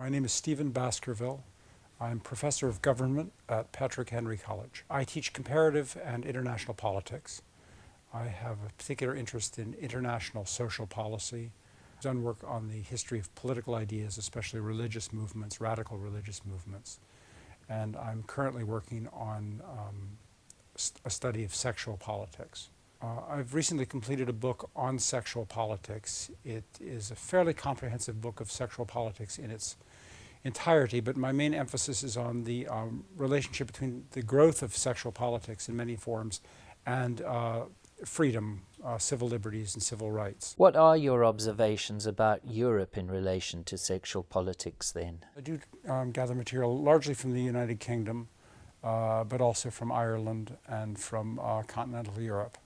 My name is Stephen Baskerville. I'm professor of government at Patrick Henry College. I teach comparative and international politics. I have a particular interest in international social policy. I've done work on the history of political ideas, especially religious movements, radical religious movements. And I'm currently working on a study of sexual politics. I've recently completed a book on sexual politics. It is a fairly comprehensive book of sexual politics in its entirety, but my main emphasis is on the relationship between the growth of sexual politics in many forms and freedom, civil liberties, and civil rights. What are your observations about Europe in relation to sexual politics then? I do gather material largely from the United Kingdom, but also from Ireland and from continental Europe.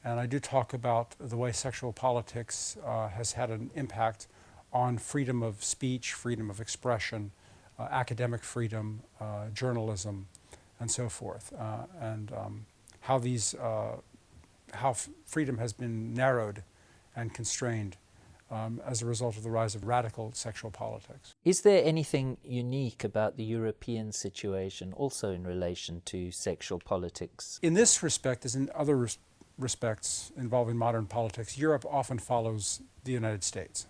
And I do talk about the way sexual politics has had an impact on freedom of speech, freedom of expression, academic freedom, journalism, and so forth, and how freedom has been narrowed and constrained as a result of the rise of radical sexual politics. Is there anything unique about the European situation also in relation to sexual politics? In this respect, as in other respects involving modern politics, Europe often follows the United States.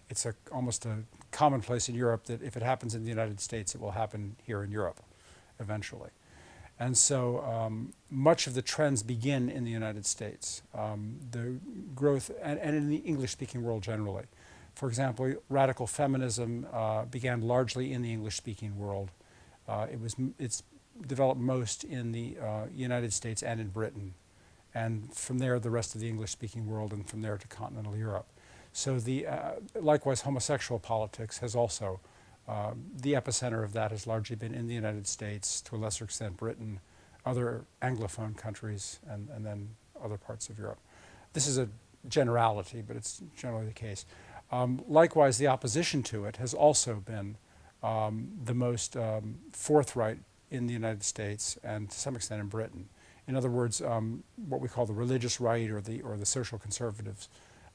It's almost a commonplace in Europe that if it happens in the United States, it will happen here in Europe eventually. And so much of the trends begin in the United States, the growth, and in the English-speaking world generally. For example, radical feminism began largely in the English-speaking world. It's developed most in the United States and in Britain, and from there the rest of the English-speaking world, and from there to continental Europe. So likewise, homosexual politics has also, the epicenter of that has largely been in the United States, to a lesser extent Britain, other Anglophone countries, and then other parts of Europe. This is a generality, but it's generally the case. Likewise, the opposition to it has also been the most forthright in the United States and to some extent in Britain. In other words, what we call the religious right or the social conservatives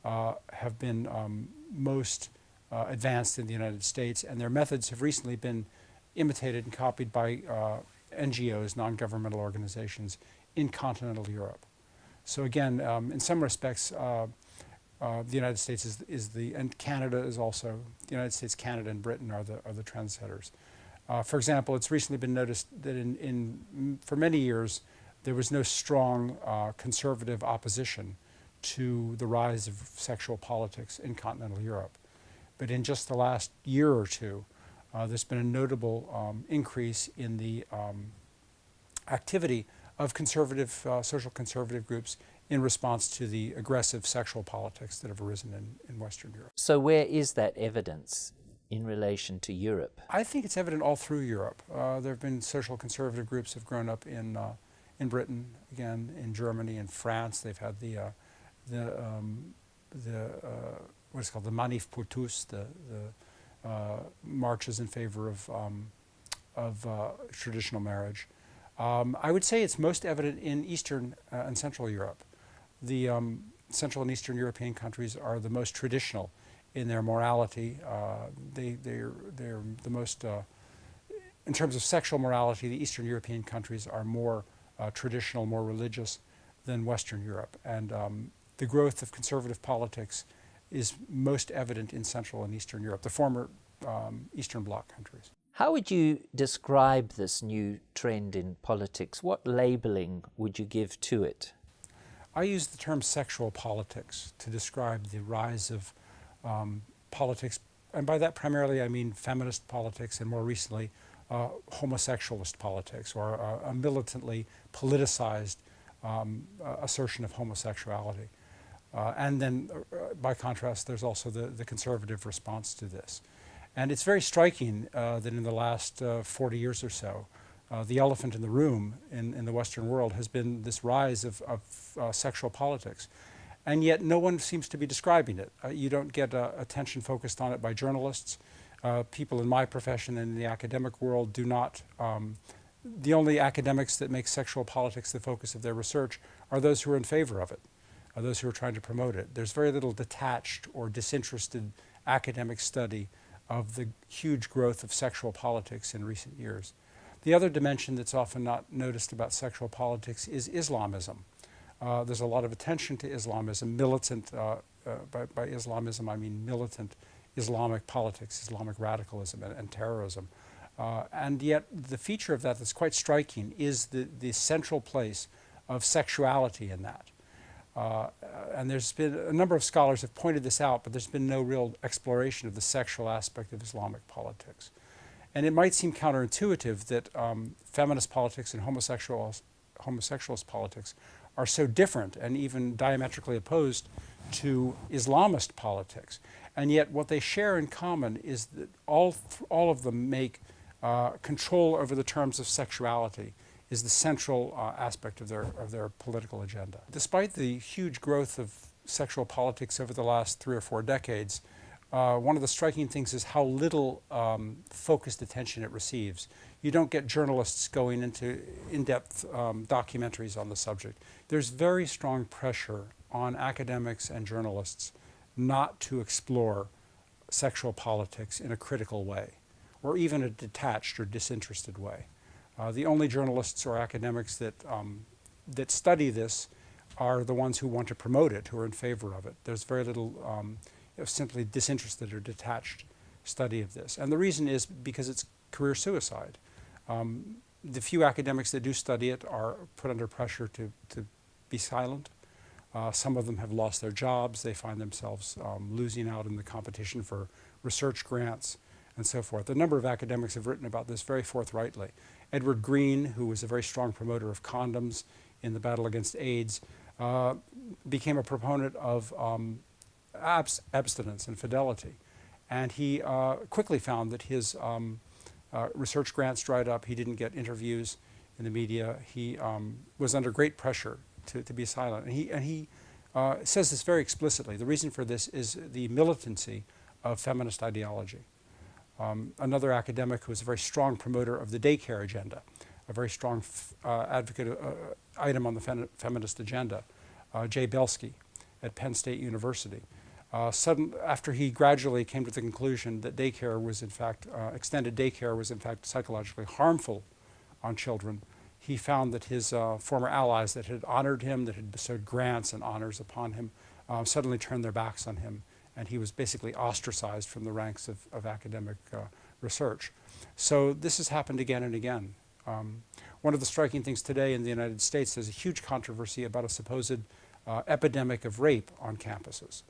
have been most advanced in the United States, and their methods have recently been imitated and copied by NGOs, non-governmental organizations, in continental Europe. So again, in some respects, the United States and Canada is also, the United States, Canada, and Britain are the trendsetters. For example, it's recently been noticed that for many years, there was no strong conservative opposition to the rise of sexual politics in continental Europe. But in just the last year or two, there's been a notable increase in the activity of social conservative groups in response to the aggressive sexual politics that have arisen in Western Europe. So where is that evidence in relation to Europe? I think it's evident all through Europe. There have been social conservative groups have grown up in Britain, again, in Germany, in France. They've had what's called the Manif pour tous, the marches in favor of traditional marriage. I would say it's most evident in Eastern and Central Europe. The Central and Eastern European countries are the most traditional in their morality. They're the most, in terms of sexual morality, the Eastern European countries are more traditional, more religious than Western Europe. And the growth of conservative politics is most evident in Central and Eastern Europe, the former Eastern Bloc countries. How would you describe this new trend in politics? What labeling would you give to it? I use the term sexual politics to describe the rise of politics, and by that primarily I mean feminist politics, and more recently homosexualist politics, or a militantly politicized assertion of homosexuality. And then, by contrast, there's also the conservative response to this. And it's very striking that in the last 40 years or so, the elephant in the room in the Western world has been this rise of sexual politics. And yet no one seems to be describing it. You don't get attention focused on it by journalists. People in my profession and in the academic world do not. The only academics that make sexual politics the focus of their research are those who are in favor of it, those who are trying to promote it. There's very little detached or disinterested academic study of the huge growth of sexual politics in recent years. The other dimension that's often not noticed about sexual politics is Islamism. There's a lot of attention to Islamism, militant, by Islamism I mean militant Islamic politics, Islamic radicalism and terrorism. And yet the feature of that that's quite striking is the central place of sexuality in that. And there's been a number of scholars have pointed this out, but there's been no real exploration of the sexual aspect of Islamic politics. And it might seem counterintuitive that feminist politics and homosexualist politics are so different and even diametrically opposed to Islamist politics. And yet what they share in common is that all of them make control over the terms of sexuality is the central aspect of their political agenda. Despite the huge growth of sexual politics over the last 3 or 4 decades, one of the striking things is how little focused attention it receives. You don't get journalists going into in-depth documentaries on the subject. There's very strong pressure on academics and journalists not to explore sexual politics in a critical way, or even a detached or disinterested way. The only journalists or academics that study this are the ones who want to promote it, who are in favor of it. There's very little simply disinterested or detached study of this. And the reason is because it's career suicide. The few academics that do study it are put under pressure to be silent. Some of them have lost their jobs. They find themselves losing out in the competition for research grants and so forth. A number of academics have written about this very forthrightly. Edward Green, who was a very strong promoter of condoms in the battle against AIDS, became a proponent of abstinence and fidelity. And he quickly found that his research grants dried up. He didn't get interviews in the media. He was under great pressure to be silent. And he says this very explicitly. The reason for this is the militancy of feminist ideology. Another academic who was a very strong promoter of the daycare agenda, a very strong advocate item on the feminist agenda, Jay Belsky at Penn State University. After he gradually came to the conclusion that daycare was in fact, extended daycare was in fact psychologically harmful on children, he found that his former allies that had honored him, that had bestowed grants and honors upon him, suddenly turned their backs on him. And he was basically ostracized from the ranks of academic research. So this has happened again and again. One of the striking things today in the United States, there's a huge controversy about a supposed epidemic of rape on campuses.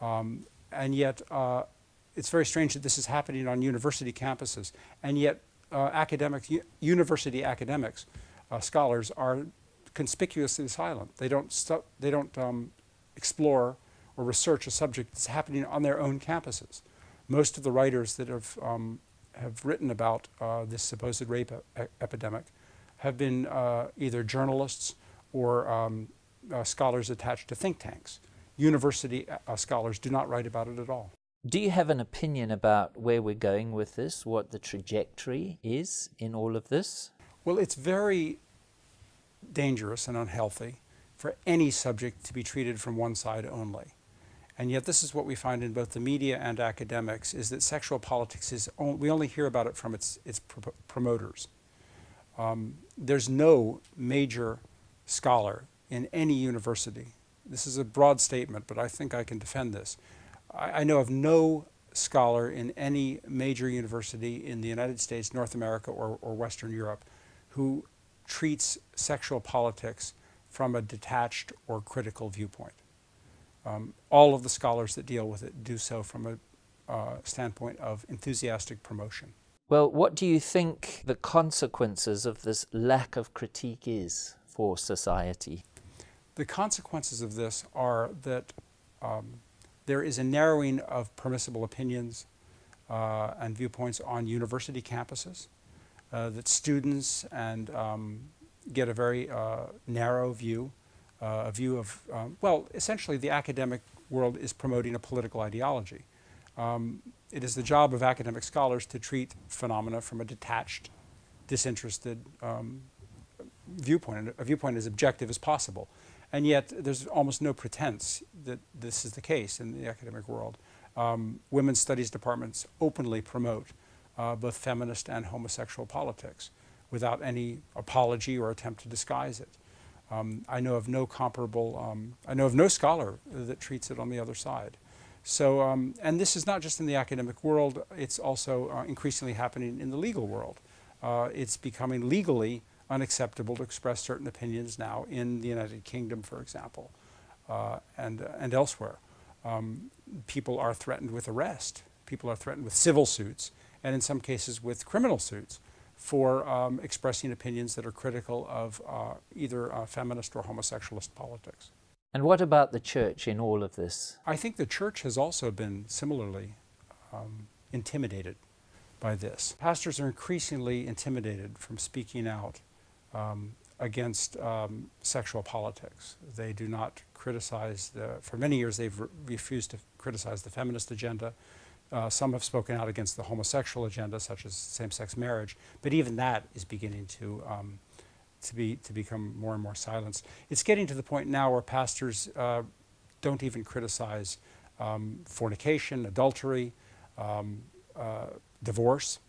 And yet it's very strange that this is happening on university campuses. And yet university academics, scholars, are conspicuously silent. They don't explore or research a subject that's happening on their own campuses. Most of the writers that have written about this supposed rape epidemic have been either journalists or scholars attached to think tanks. University scholars do not write about it at all. Do you have an opinion about where we're going with this, what the trajectory is in all of this? Well, it's very dangerous and unhealthy for any subject to be treated from one side only. And yet this is what we find in both the media and academics, is that sexual politics we only hear about it from its promoters. There's no major scholar in any university. This is a broad statement, but I think I can defend this. I know of no scholar in any major university in the United States, North America, or Western Europe who treats sexual politics from a detached or critical viewpoint. All of the scholars that deal with it do so from a standpoint of enthusiastic promotion. Well, what do you think the consequences of this lack of critique is for society? The consequences of this are that there is a narrowing of permissible opinions and viewpoints on university campuses, that students get a very narrow view, a view of, well, essentially the academic world is promoting a political ideology. It is the job of academic scholars to treat phenomena from a detached, disinterested viewpoint, a viewpoint as objective as possible. And yet there's almost no pretense that this is the case in the academic world. women's studies departments openly promote both feminist and homosexual politics without any apology or attempt to disguise it. I know of no comparable, I know of no scholar that treats it on the other side. So, and this is not just in the academic world, it's also increasingly happening in the legal world. It's becoming legally unacceptable to express certain opinions now in the United Kingdom, for example, and elsewhere. People are threatened with arrest. People are threatened with civil suits, and in some cases with criminal suits for expressing opinions that are critical of either feminist or homosexualist politics. And what about the church in all of this? I think the church has also been similarly intimidated by this. Pastors are increasingly intimidated from speaking out against sexual politics. They do not criticize for many years they've refused to criticize the feminist agenda. Some have spoken out against the homosexual agenda, such as same-sex marriage, but even that is beginning to become more and more silenced. It's getting to the point now where pastors don't even criticize fornication, adultery, divorce.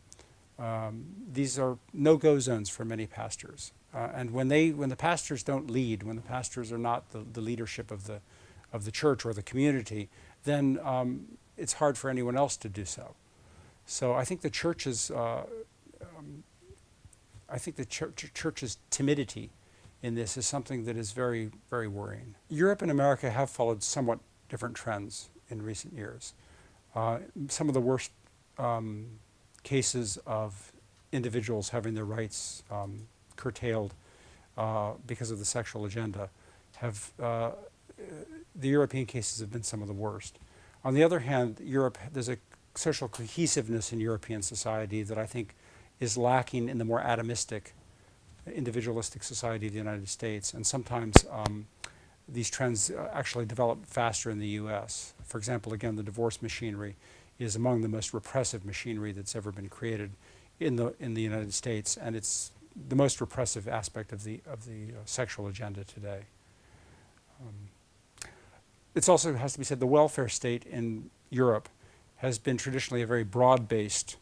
These are no-go zones for many pastors. And when the pastors don't lead, when the pastors are not the leadership of the church or the community, then it's hard for anyone else to do so. So I think the church's church's timidity in this is something that is very, very worrying. Europe and America have followed somewhat different trends in recent years. Some of the worst cases of individuals having their rights curtailed because of the sexual agenda have, the European cases have been some of the worst. On the other hand, there's a social cohesiveness in European society that I think is lacking in the more atomistic, individualistic society of the United States. And sometimes these trends actually develop faster in the U.S. For example, again, the divorce machinery is among the most repressive machinery that's ever been created in the United States, and it's the most repressive aspect of the sexual agenda today. It also has to be said the welfare state in Europe has been traditionally a very broad-based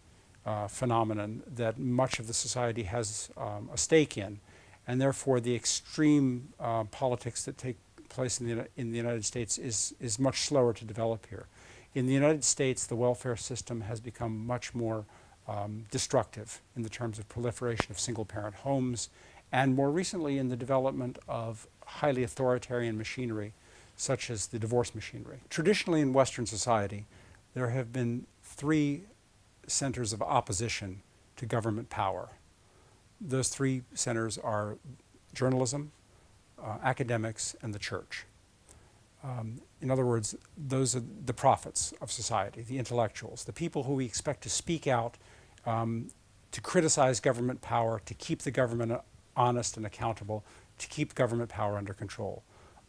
phenomenon that much of the society has a stake in, and therefore the extreme politics that take place in the United States is much slower to develop here. In the United States, the welfare system has become much more destructive in the terms of proliferation of single-parent homes, and more recently in the development of highly authoritarian machinery, such as the divorce machinery. Traditionally in Western society, there have been three centers of opposition to government power. Those three centers are journalism, academics, and the church. In other words, those are the prophets of society, the intellectuals, the people who we expect to speak out, to criticize government power, to keep the government honest and accountable, to keep government power under control.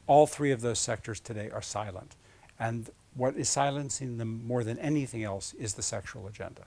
All three of those sectors today are silent. And what is silencing them more than anything else is the sexual agenda.